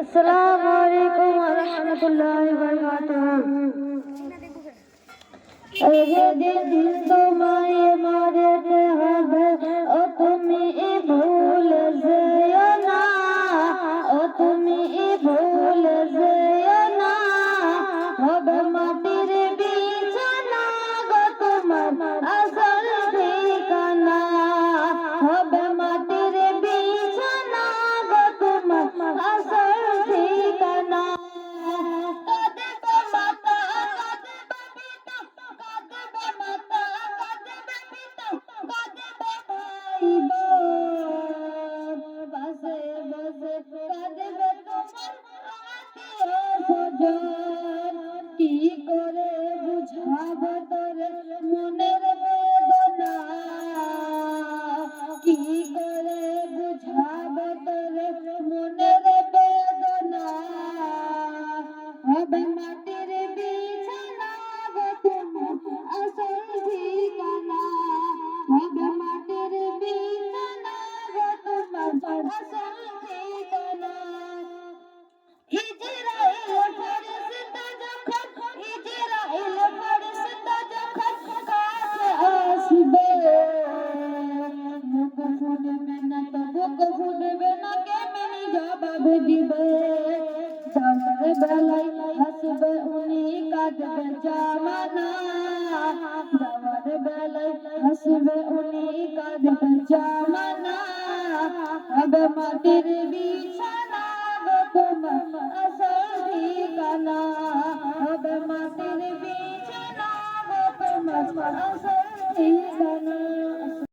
আসসালামু আলাইকুম ওয়া রাহমাতুল্লাহি ওয়া বারাকাতুহু। যেদিন তোমায় মরতে হবে ও তুমি ভুলে যেও না, ও তুমি ভুলে যেও না, হবে মাটির বিছানা গো তোমার আসল ঠিকানা, হবে মাটির বিছানা গো তোমার আসল ঠিকানা। কাঁদবে মাতা, কাঁদবে পিতা, কাঁদবে মাতা, কাঁদবে পিতা, কাঁদবে ভাই বোন, পাশে বসে কাঁদবে তোমার আত্মীয় স্বজন। কি করে বুঝাবো তোরে মনের বেদনা, কি করে বুঝাবো তোরে মনের বেদনা, হবে মাটির বিছানা গো তোমার আসল ঠিকানা, হবে মাটির বিছানা গো তোমার আসল ঠিকানা। ইজরাইল ফেরেশতা যখন, ইজরাইল ফেরেশতা যখন কাছে আসবে, মুখ ফুটবে না তো বুক ফুটবে না, কেমনি জবাব দিবে। যাওয়ার বেলায় হাসবে উনি কাঁদবে জামানা, যাওয়ার বেলায় হাসবে উনি কাঁদবে জামানা, হবে মাটির বিছানা গো তোমার আসল